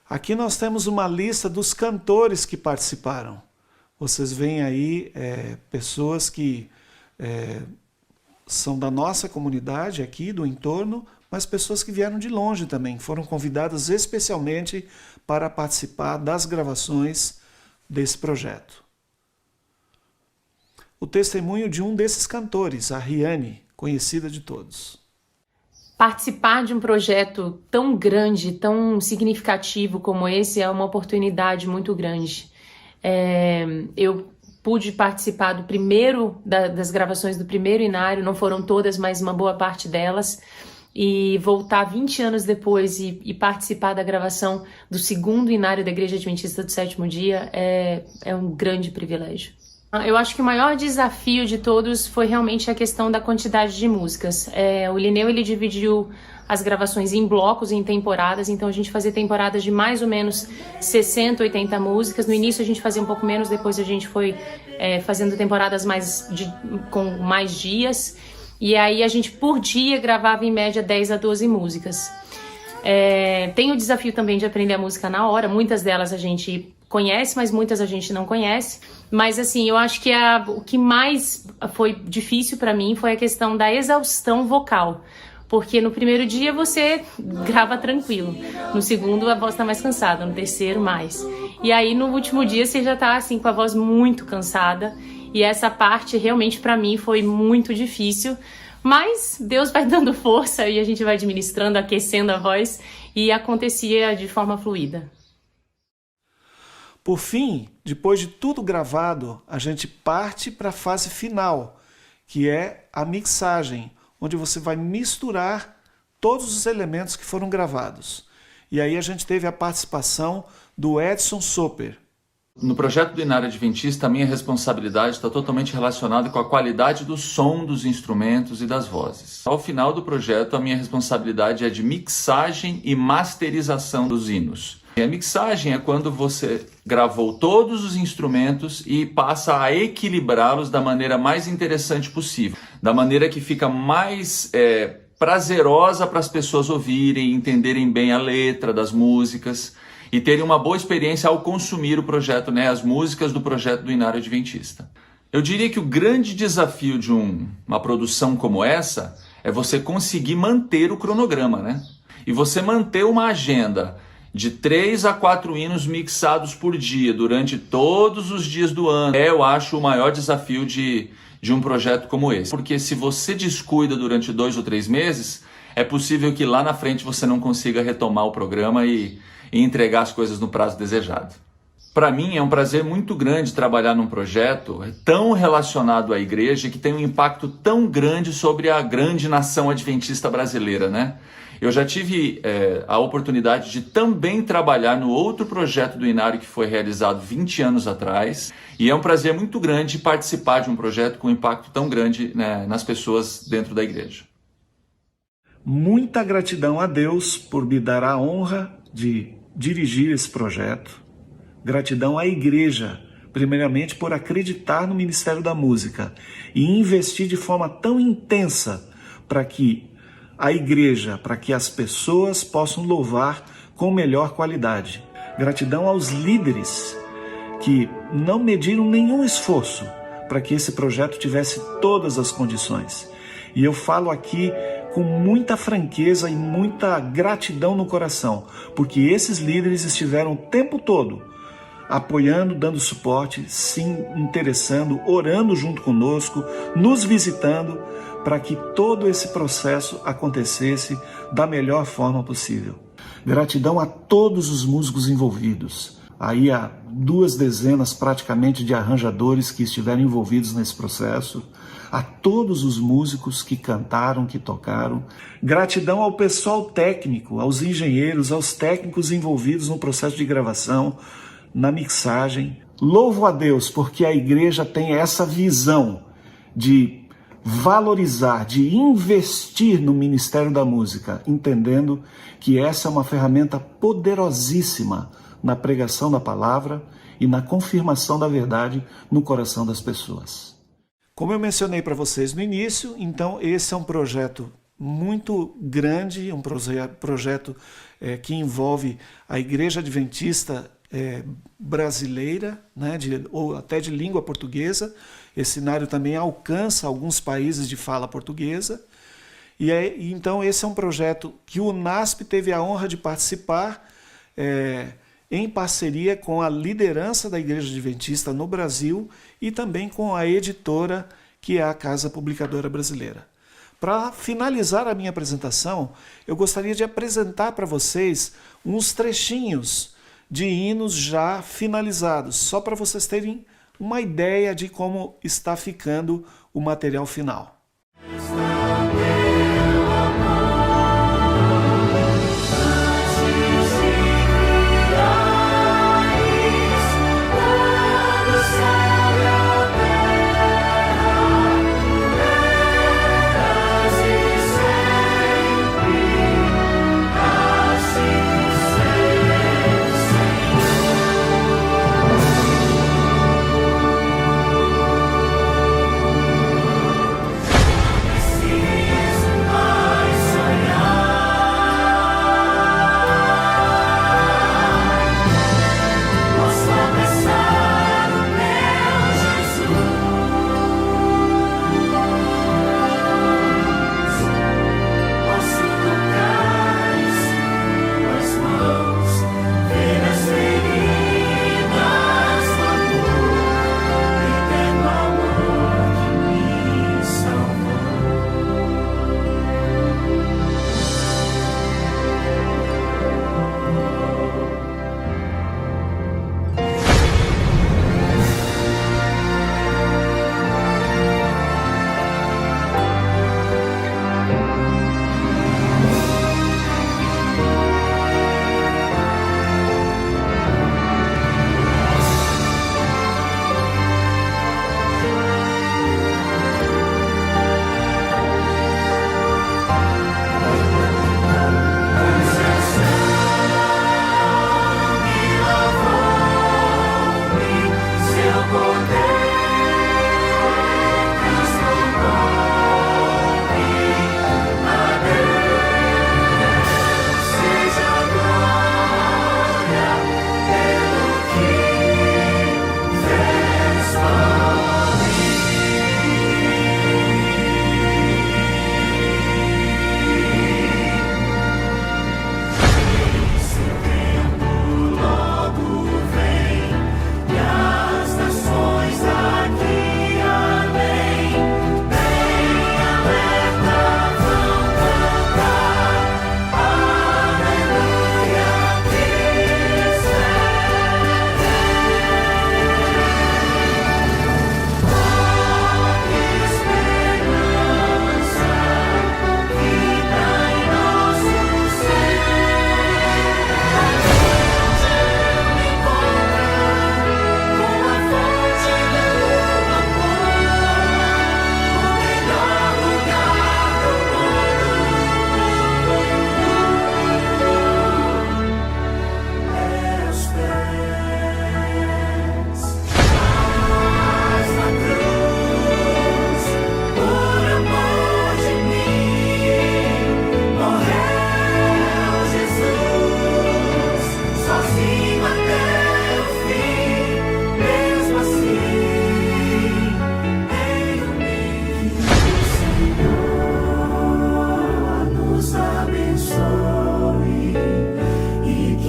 Aqui nós temos uma lista dos cantores que participaram. Vocês veem aí pessoas que são da nossa comunidade aqui, do entorno, mas pessoas que vieram de longe também, foram convidadas especialmente para participar das gravações desse projeto. O testemunho de um desses cantores, a Riane, conhecida de todos. Participar de um projeto tão grande, tão significativo como esse é uma oportunidade muito grande. Eu pude participar das gravações do primeiro Inário, não foram todas, mas uma boa parte delas, e voltar 20 anos depois e participar da gravação do segundo Inário da Igreja Adventista do Sétimo Dia é um grande privilégio. Eu acho que o maior desafio de todos foi realmente a questão da quantidade de músicas. O Linneu, ele dividiu as gravações em blocos, em temporadas, então a gente fazia temporadas de mais ou menos 60, 80 músicas. No início a gente fazia um pouco menos, depois a gente foi fazendo temporadas com mais dias. E aí a gente, por dia, gravava em média 10 a 12 músicas. Tem o desafio também de aprender a música na hora. Muitas delas a gente conhece, mas muitas a gente não conhece. Mas assim, eu acho que o que mais foi difícil para mim foi a questão da exaustão vocal. Porque no primeiro dia você grava tranquilo, no segundo a voz tá mais cansada, no terceiro mais. E aí no último dia você já tá assim com a voz muito cansada. E essa parte realmente para mim foi muito difícil. Mas Deus vai dando força e a gente vai administrando, aquecendo a voz, e acontecia de forma fluida. Por fim, depois de tudo gravado, a gente parte para a fase final, que é a mixagem, onde você vai misturar todos os elementos que foram gravados. E aí a gente teve a participação do Edson Soper. No projeto do Inário Adventista, a minha responsabilidade está totalmente relacionada com a qualidade do som dos instrumentos e das vozes. Ao final do projeto, a minha responsabilidade é de mixagem e masterização dos hinos. E a mixagem é quando você gravou todos os instrumentos e passa a equilibrá-los da maneira mais interessante possível, da maneira que fica mais prazerosa para as pessoas ouvirem, entenderem bem a letra das músicas e terem uma boa experiência ao consumir o projeto, as músicas do projeto do Inário Adventista. Eu diria que o grande desafio de uma produção como essa é você conseguir manter o cronograma, E você manter uma agenda de 3 a 4 hinos mixados por dia, durante todos os dias do ano. Eu acho o maior desafio de um projeto como esse. Porque se você descuida durante 2 ou 3 meses, é possível que lá na frente você não consiga retomar o programa e entregar as coisas no prazo desejado. Para mim é um prazer muito grande trabalhar num projeto tão relacionado à igreja, que tem um impacto tão grande sobre a grande nação adventista brasileira, Eu já tive a oportunidade de também trabalhar no outro projeto do Inário que foi realizado 20 anos atrás, e é um prazer muito grande participar de um projeto com um impacto tão grande nas pessoas dentro da igreja. Muita gratidão a Deus por me dar a honra de dirigir esse projeto. Gratidão à igreja, primeiramente por acreditar no Ministério da Música e investir de forma tão intensa para que a igreja, para que as pessoas possam louvar com melhor qualidade. Gratidão aos líderes que não mediram nenhum esforço para que esse projeto tivesse todas as condições. E eu falo aqui com muita franqueza e muita gratidão no coração, porque esses líderes estiveram o tempo todo apoiando, dando suporte, se interessando, orando junto conosco, nos visitando, para que todo esse processo acontecesse da melhor forma possível. Gratidão a todos os músicos envolvidos. Aí há 2 dezenas praticamente de arranjadores que estiveram envolvidos nesse processo. A todos os músicos que cantaram, que tocaram. Gratidão ao pessoal técnico, aos engenheiros, aos técnicos envolvidos no processo de gravação, na mixagem. Louvo a Deus porque a igreja tem essa visão de valorizar, de investir no Ministério da Música, entendendo que essa é uma ferramenta poderosíssima na pregação da palavra e na confirmação da verdade no coração das pessoas. Como eu mencionei para vocês no início, então esse é um projeto muito grande, um projeto que envolve a Igreja Adventista brasileira, ou até de língua portuguesa. Esse Inário também alcança alguns países de fala portuguesa. Então esse é um projeto que o NASP teve a honra de participar em parceria com a liderança da Igreja Adventista no Brasil e também com a editora, que é a Casa Publicadora Brasileira. Para finalizar a minha apresentação, eu gostaria de apresentar para vocês uns trechinhos de hinos já finalizados, só para vocês terem uma ideia de como está ficando o material final.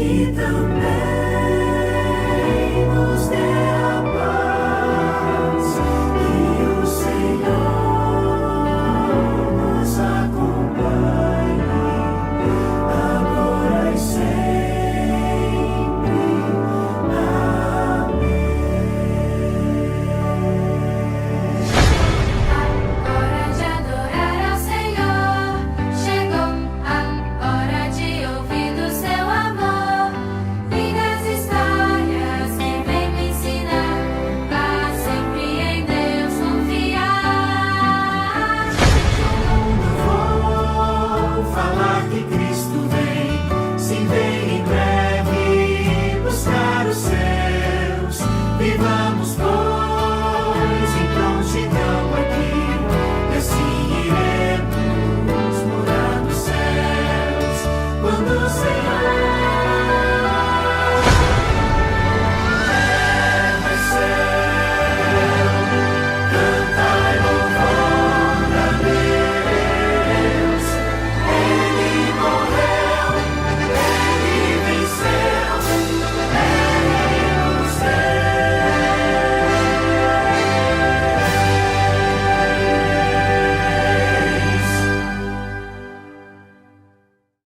e também